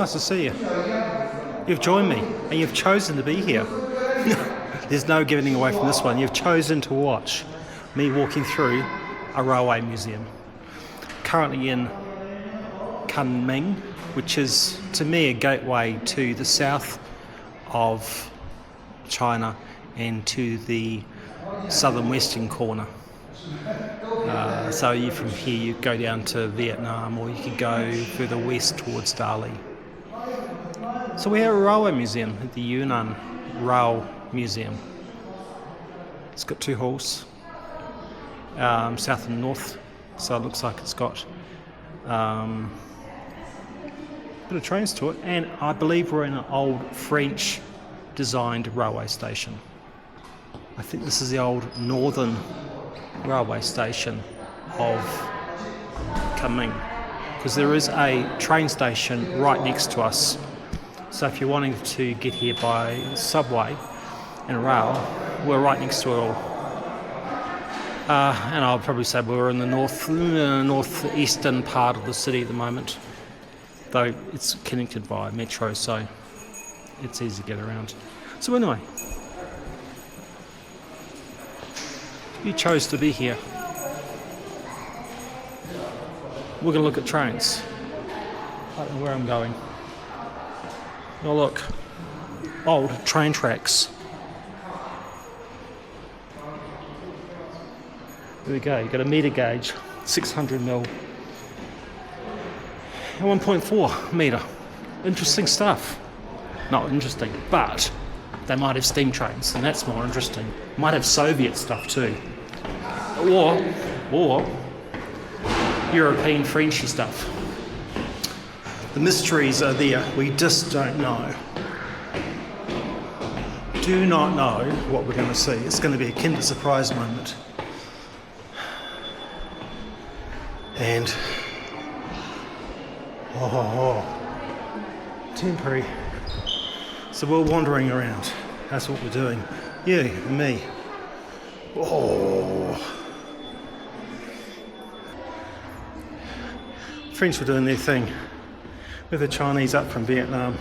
Nice to see you. You've joined me, and you've chosen to be here. There's no getting away from this one. You've chosen to watch me walking through a railway museum. Currently in Kunming, which is, to me, a gateway to the south of China and to the southern western corner. So from here you go down to Vietnam, or you could go further west towards Dali. So we have a railway museum at the Yunnan Railway Museum. It's got two halls, south and north, so it looks like it's got a bit of trains to it, and I believe we're in an old French designed railway station. I think this is the old northern railway station of Kunming, because there is a train station right next to us. So if you're wanting to get here by subway and rail, we're right next to it all. And I'll probably say we're in the northeastern part of the city at the moment, though it's connected via metro, so it's easy to get around. So anyway, you chose to be here. We're going to look at trains. I don't know where I'm going. Oh look, old train tracks. There we go, you've got a metre gauge, 600mm, and 1.4 metre. Interesting stuff. Not interesting, but they might have steam trains, and that's more interesting. Might have Soviet stuff too. Or European Frenchy stuff. The mysteries are there, we just don't know. Do not know what we're going to see. It's going to be a Kinder Surprise moment. And temporary. So we're wandering around. That's what we're doing. You and me. French were doing their thing with the Chinese up from Vietnam.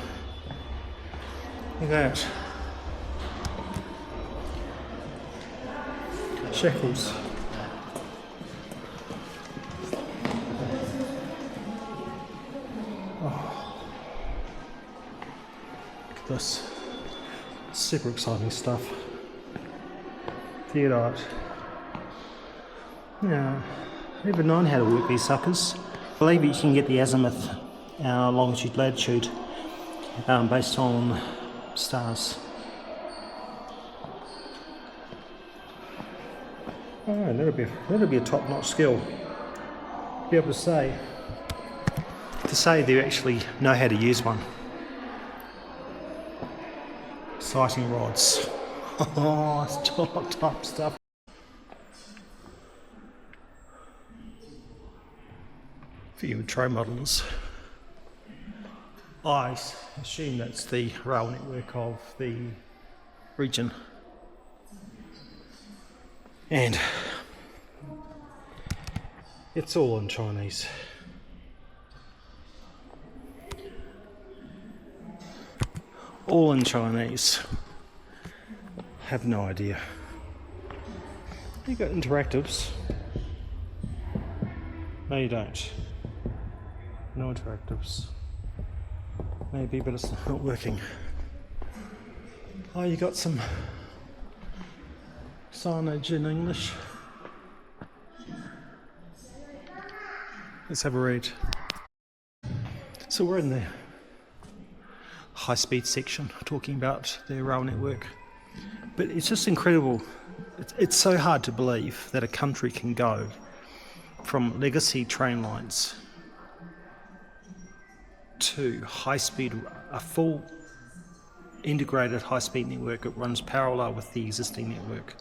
Look at that. Shackles. Look at this. Super exciting stuff. Theatre art. Yeah, I've never known how to work these suckers. I believe you can get the azimuth, longitude, latitude, based on stars. Oh, that'll be a top-notch skill. Be able to say they actually know how to use one. Sighting rods. Oh, it's top stuff. For you train models, I assume that's the rail network of the region. And it's all in Chinese. All in Chinese. Have no idea. You got interactives. No, you don't. No interactives. Maybe, but it's not working. Oh, you got some signage in English. Let's have a read. So we're in the high-speed section, talking about the rail network. But it's just incredible. It's so hard to believe that a country can go from legacy train lines to high-speed, a full integrated high-speed network that runs parallel with the existing network.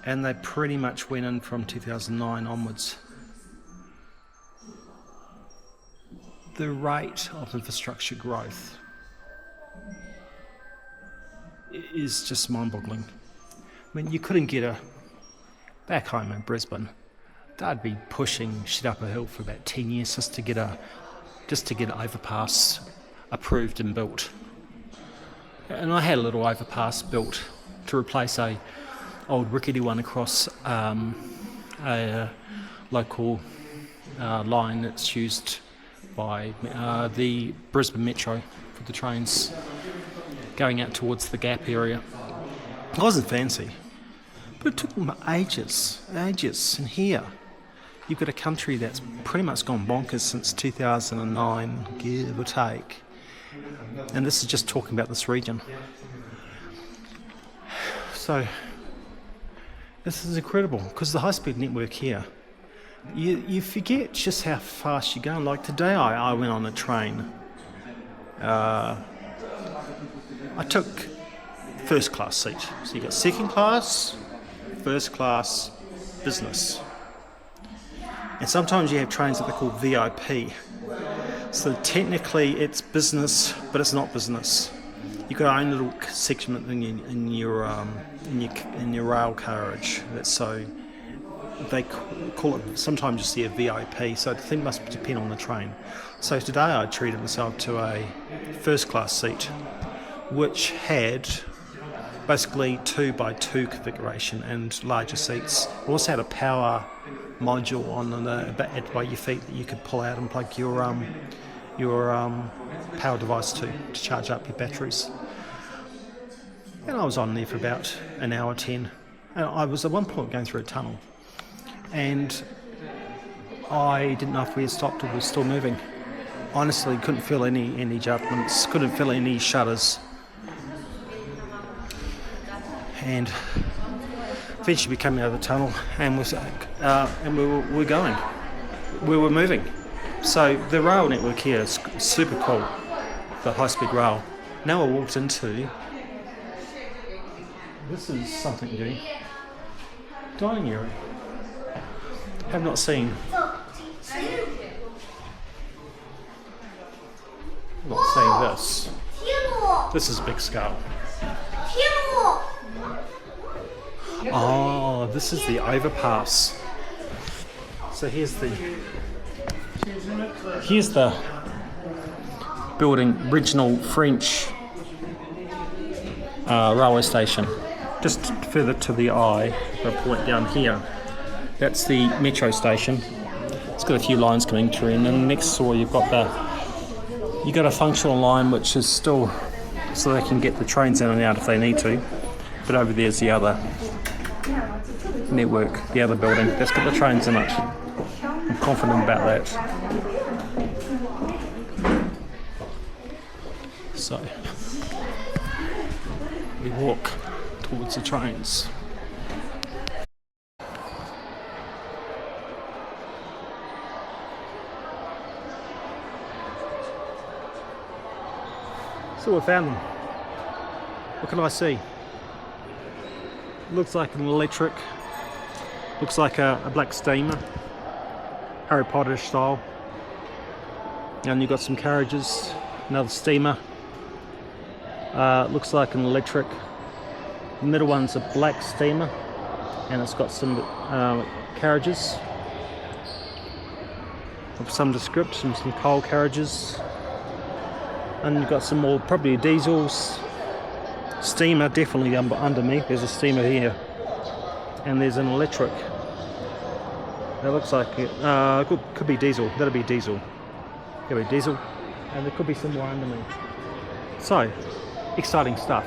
And they pretty much went in from 2009 onwards. The rate of infrastructure growth is just mind-boggling. I mean, you couldn't get back home in Brisbane, they'd be pushing shit up a hill for about 10 years just to get just to get an overpass approved and built. And I had a little overpass built to replace a old rickety one across a local line that's used by the Brisbane Metro for the trains going out towards the Gap area. It wasn't fancy, but it took them ages. And here, you've got a country that's pretty much gone bonkers since 2009, give or take. And this is just talking about this region. So, this is incredible, because the high-speed network here, you forget just how fast you're going. Like today I went on a train. I took first class seat. So you got second class, first class, business. And sometimes you have trains that they call VIP. So technically it's business, but it's not business. You've got your own little section in your rail carriage. That's so they call it sometimes just a VIP. So the thing must depend on the train. So today I treated myself to a first class seat, which had basically 2x2 configuration and larger seats. It also had a power module on by your feet that you could pull out and plug your power device to charge up your batteries. And I was on there for about an hour 10. And I was at one point going through a tunnel, and I didn't know if we had stopped or we were still moving. Honestly, couldn't feel any judgments, couldn't feel any shutters. And eventually we came out of the tunnel and we were going. We were moving. So the rail network here is super cool, the high-speed rail. Now I walked into, this is something new, dining area. Have not seen. Not seeing this. This is big scale. Oh, this is the overpass. So here's the building, original French railway station. Just further to the eye, a point down here. That's the metro station. It's got a few lines coming through, and then next door you've got a functional line which is still so they can get the trains in and out if they need to. But over there's the other network, the other building that's got the trains in it. I'm confident about that. So we walk towards the trains. So we found them. What can I see? Looks like an electric. Looks like a black steamer. Harry Potter style. And you've got some carriages. Another steamer. Looks like an electric. The middle one's a black steamer. And it's got some carriages of some description, some coal carriages. And you've got some more, probably diesels. Steamer definitely underneath. There's a steamer here. And there's an electric. That looks like it. Could be diesel. That'll be diesel. Could be diesel. And there could be some more underneath. So, exciting stuff.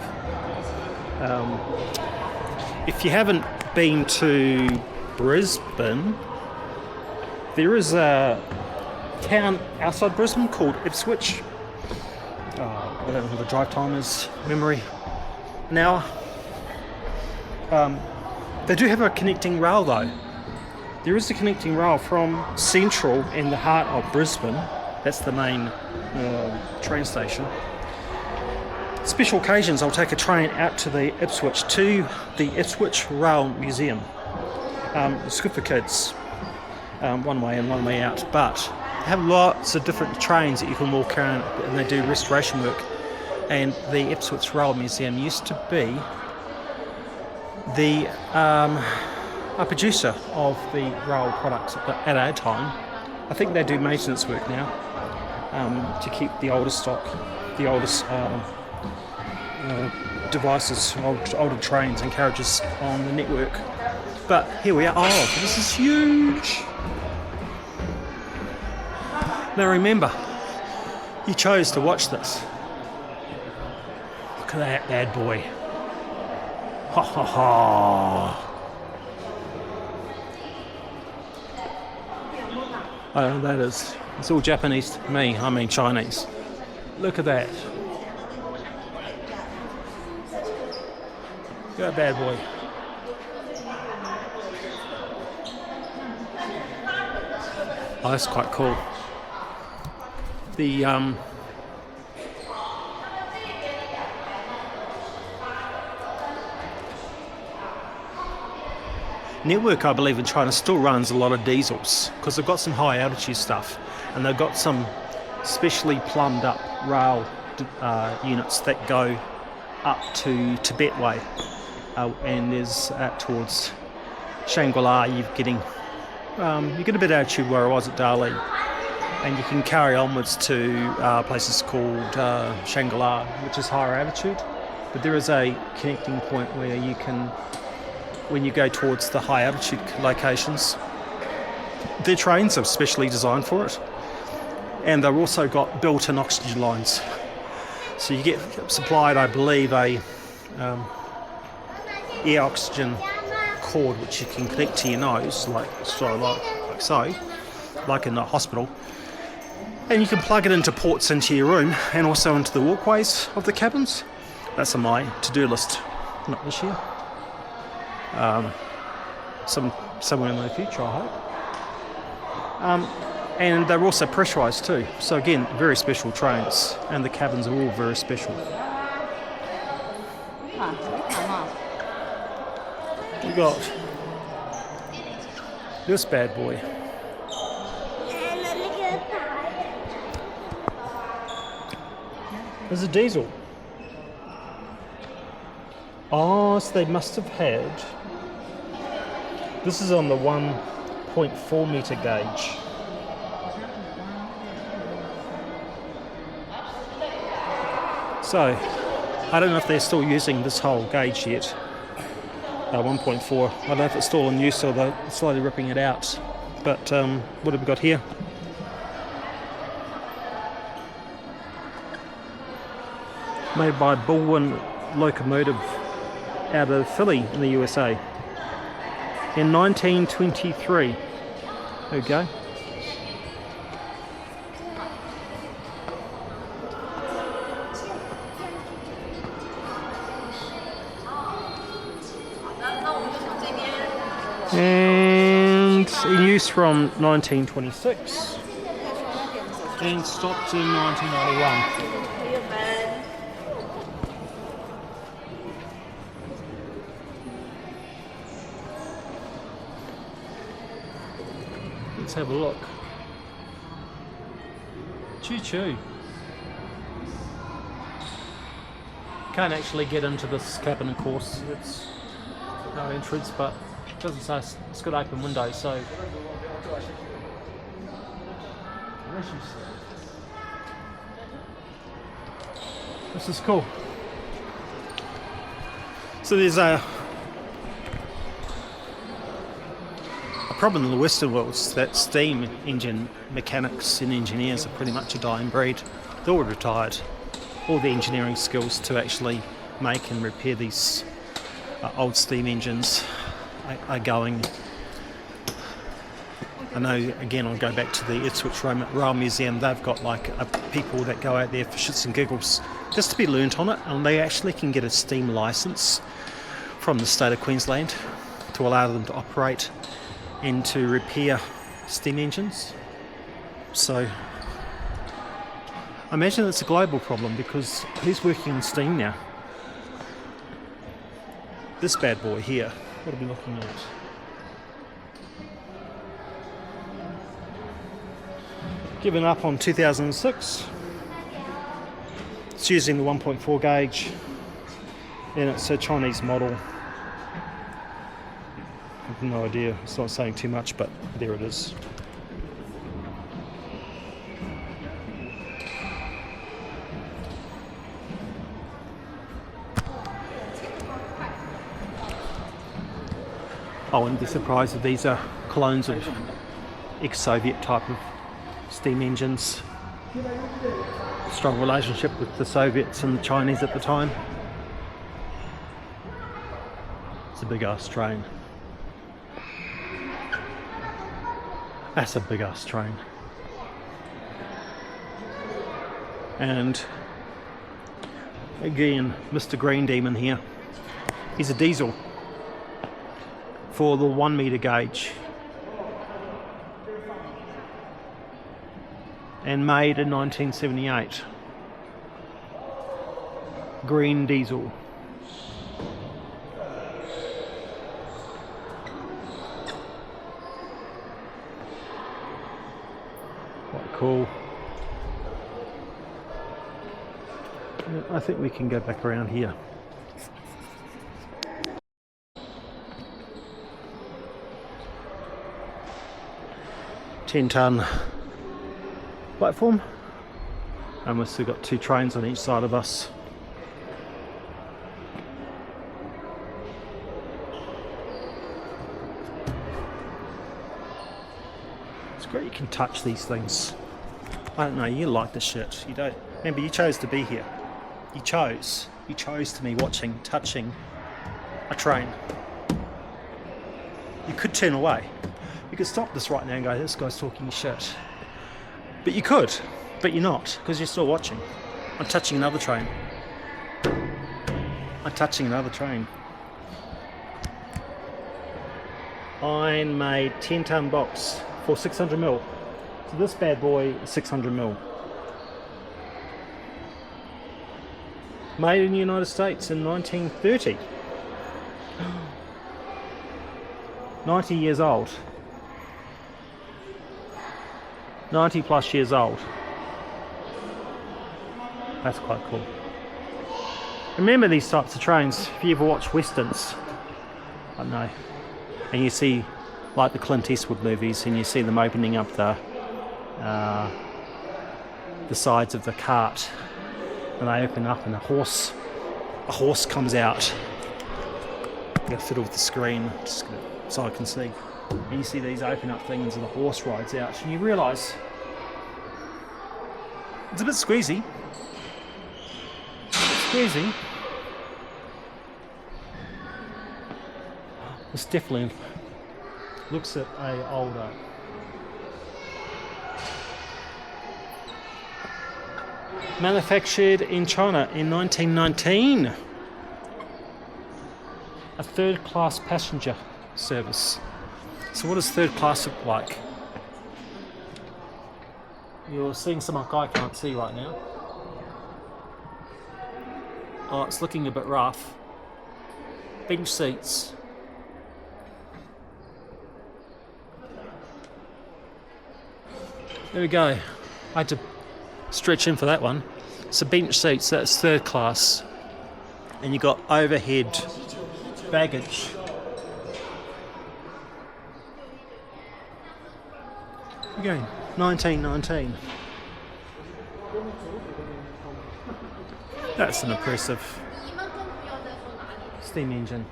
If you haven't been to Brisbane, there is a town outside Brisbane called Ipswich. I don't know what the drive time is, memory. Now, they do have a connecting rail though. There is a connecting rail from Central in the heart of Brisbane. That's the main train station. Special occasions, I'll take a train out to the Ipswich Rail Museum. It's good for kids, one way in, one way out, but they have lots of different trains that you can walk around, and they do restoration work. And the Ipswich Rail Museum used to be a producer of the rail products at our time. I think they do maintenance work now. to keep the oldest stock, the oldest devices, older trains and carriages on the network. But here we are. Oh, this is huge. Now remember, you chose to watch this. Look at that bad boy. Ha ha ha. Oh, that is. It's all Japanese to me. I mean Chinese. Look at that. Look at that bad boy. Oh, that's quite cool. The network, I believe, in China still runs a lot of diesels because they've got some high altitude stuff, and they've got some specially plumbed up rail units that go up to Tibet way, and there's towards Shangri-La. You get a bit of altitude where I was at Dali, and you can carry onwards to places called Shangri-La, which is higher altitude. But there is a connecting point where you can, when you go towards the high altitude locations, their trains are specially designed for it, and they've also got built-in oxygen lines. So you get supplied, I believe, a air oxygen cord which you can connect to your nose, like so, like in a hospital, and you can plug it into ports into your room and also into the walkways of the cabins. That's on my to-do list, not this year. Somewhere in the future, I hope. And they're also pressurised too. So again, very special trains, and the cabins are all very special. We got this bad boy. There's a diesel. Oh, so they must have had. This is on the 1.4 metre gauge. So, I don't know if they're still using this whole gauge yet. 1.4. I don't know if it's still in use or they're slowly ripping it out. But what have we got here? Made by Bullwin Locomotive out of Philly in the USA in 1923. There we go. And in use from 1926 and stopped in 1991. Let's have a look. Choo choo. Can't actually get into this cabin, of course. It's no entrance, but it doesn't say it's got open windows, so. This is cool. So there's a problem in the Western world is that steam engine mechanics and engineers are pretty much a dying breed. They're all retired. All the engineering skills to actually make and repair these old steam engines are going. I know, again, I'll go back to the Ipswich Rail Museum. They've got people that go out there for shits and giggles just to be learnt on it, and they actually can get a steam licence from the state of Queensland to allow them to operate and to repair steam engines. So I imagine it's a global problem because who's working on steam now? This bad boy here, what are we looking at? Given up on 2006. It's using the 1.4 gauge and it's a Chinese model. I have no idea, it's not saying too much, but there it is. I wouldn't be surprised if these are clones of ex-Soviet type of steam engines. Strong relationship with the Soviets and the Chinese at the time. It's a big ass train. That's a big ass train. And again, Mr. Green Demon here. He's a diesel for the 1 metre gauge. And made in 1978. Green diesel. Quite cool. I think we can go back around here. Ten-ton platform, and we've still got 2 trains on each side of us. It's great you can touch these things. I don't know, you like the shit. You don't. Remember, you chose to be here. You chose to me watching, touching a train. You could turn away. You could stop this right now and go, this guy's talking shit. But you could, but you're not, because you're still watching. I'm touching another train. I'm touching another train. I made 10-ton box for 600mm. So this bad boy is 600mm. Made in the United States in 1930. 90 years old. 90 plus years old. That's quite cool. Remember these types of trains, if you ever watch westerns, I don't know, and you see like the Clint Eastwood movies and you see them opening up the sides of the cart, and they open up and a horse comes out. I'm going to fiddle with the screen just so I can see. And you see these open up things and the horse rides out, and you realise it's a bit squeezy. This definitely looks at a older. Manufactured in China in 1919. A third-class passenger service. So what does third class look like? You're seeing something I can't see right now. Oh, it's looking a bit rough. Bench seats. There we go. I had to stretch in for that one. So bench seats, that's third class. And you got overhead baggage. Again, 1919. That's an impressive steam engine.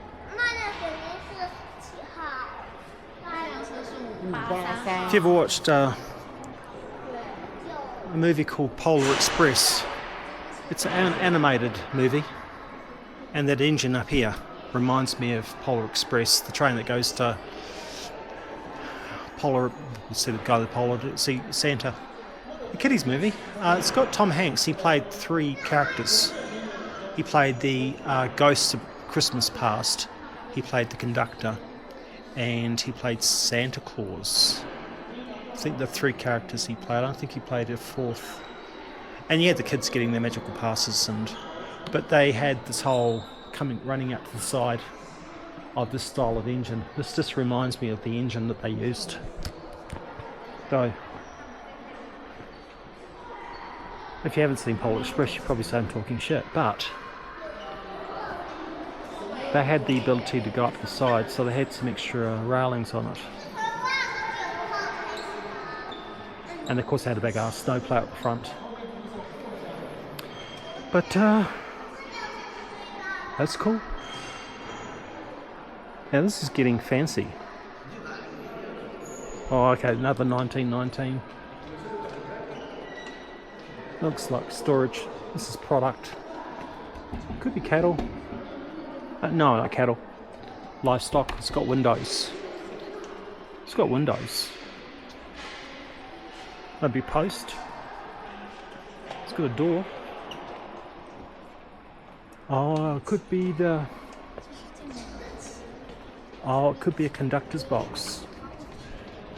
If you ever watched a movie called Polar Express, it's an animated movie, and that engine up here reminds me of Polar Express, the train that goes to Polar, see the guy that Polar, see Santa. The kiddies movie. It's got Tom Hanks. He played 3 characters. He played the Ghost of Christmas Past. He played the conductor, and he played Santa Claus. I think the 3 characters he played. I don't think he played a 4th. And you had the kids getting their magical passes, but they had this whole running out to the side of this style of engine. This just reminds me of the engine that they used. So, if you haven't seen Polar Express, you probably say I'm talking shit, but they had the ability to go up the side, so they had some extra railings on it. And of course they had a big ass snowplow at the front. But that's cool. Now this is getting fancy. Oh, okay, another 1919. Looks like storage. This is product. Could be cattle. No, not cattle. Livestock. It's got windows. It's got windows. Maybe post. It's got a door. Oh, it could be the... Oh, it could be a conductor's box.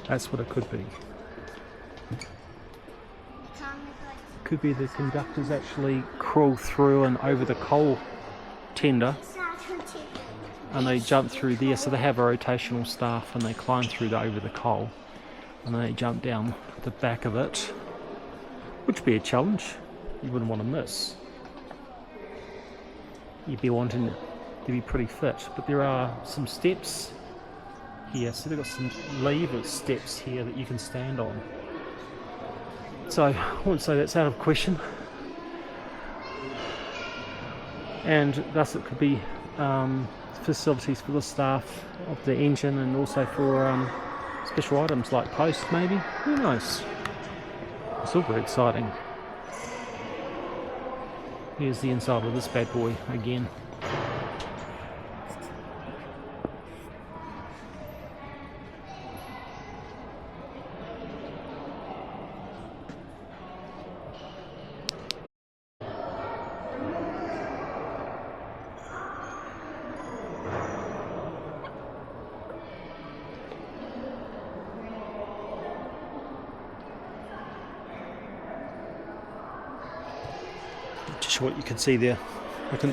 That's what it could be. Could be the conductors actually crawl through and over the coal tender, and they jump through there. So they have a rotational staff and they climb through over the coal, and they jump down the back of it, which would be a challenge you wouldn't want to miss. You'd be wanting to be pretty fit, but there are some steps here, so they've got some lever steps here that you can stand on. So I wouldn't say that's out of question, and thus it could be facilities for the staff of the engine, and also for special items like post, maybe. Who knows? It's all very exciting. Here's the inside of this bad boy again. Just what you can see there.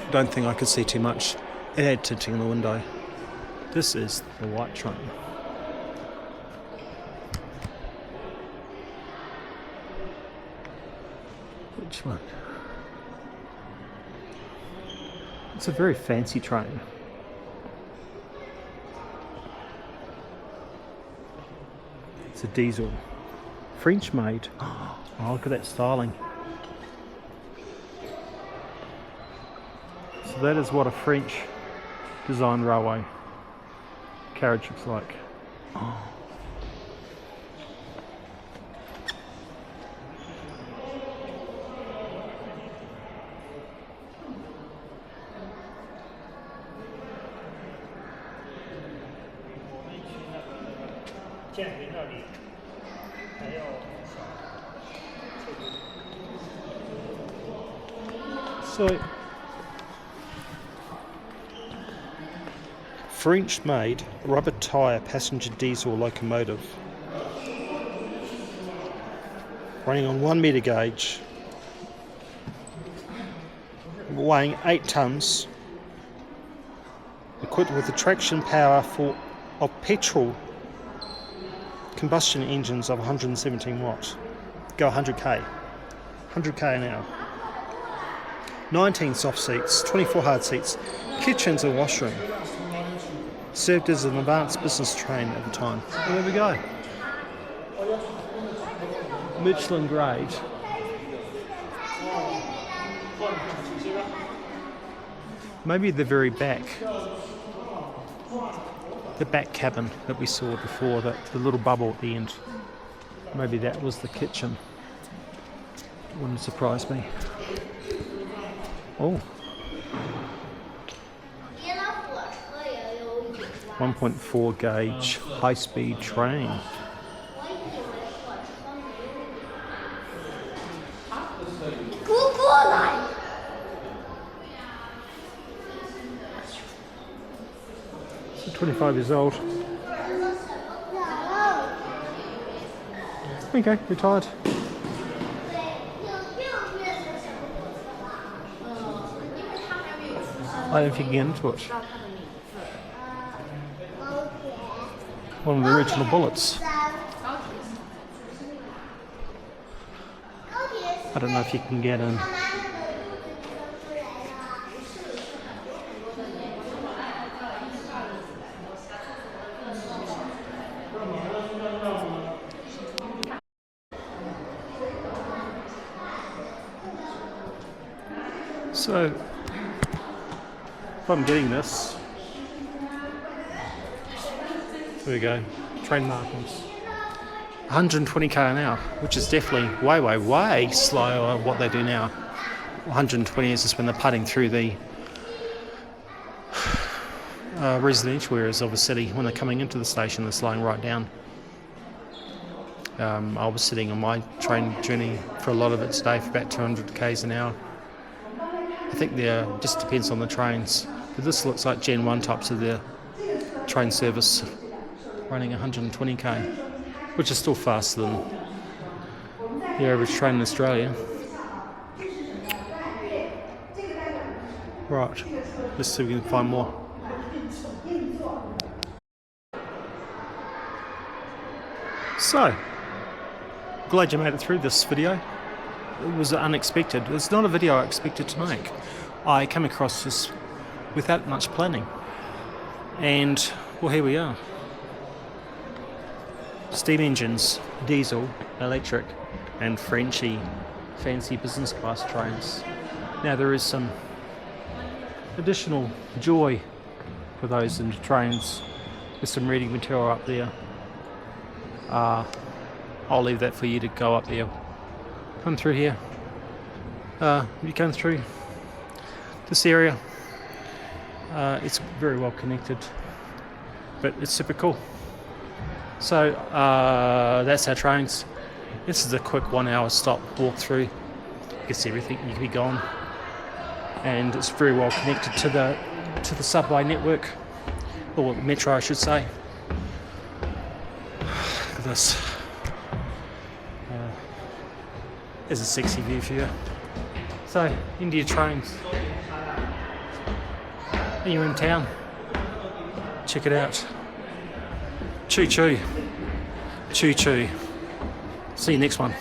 Don't think I could see too much. It had tinting in the window. This is the white train. Which one? It's a very fancy train. It's a diesel. French made. Oh, look at that styling. So that is what a French designed railway carriage looks like. Oh. So French-made rubber tyre passenger diesel locomotive running on 1 metre gauge, weighing 8 tonnes, equipped with the traction power of petrol combustion engines of 117 watts. Go 100k an hour. 19 soft seats, 24 hard seats, kitchens and washroom. Served as an advanced business train at the time. And there we go. Michelin grade. Maybe the very back. The back cabin that we saw before, the little bubble at the end. Maybe that was the kitchen. Wouldn't surprise me. Oh. 1.4 gauge high-speed train. So 25 years old. Okay, retired. I don't think you get into it. One of the original bullets. I don't know if you can get in. So, if I'm getting this, there we go, train markings. 120k an hour, which is definitely way slower than what they do now. 120 is just when they're putting through the residential areas of a city. When they're coming into the station, they're slowing right down. I was sitting on my train journey for a lot of it today for about 200 k's an hour. I think there just depends on the trains, but this looks like Gen 1 types of their train service, running 120k, which is still faster than the average train in Australia. Right, let's see if we can find more. So, glad you made it through this video. It was unexpected. It's not a video I expected to make. I came across this without much planning. And, well, here we are. Steam engines, diesel, electric, and Frenchy fancy business class trains. Now there is some additional joy for those in the trains. There's some reading material up there. I'll leave that for you to go up there. Come through here. You come through this area. It's very well connected, but it's super cool. So that's our trains. This is a quick 1 hour stop, walk through. You can see everything. You can be gone, and it's very well connected to the subway network, or metro, I should say. Look at this. There's a sexy view for you. So, India trains. Are you in town? Check it out. Choo choo. Choo choo. See you next one.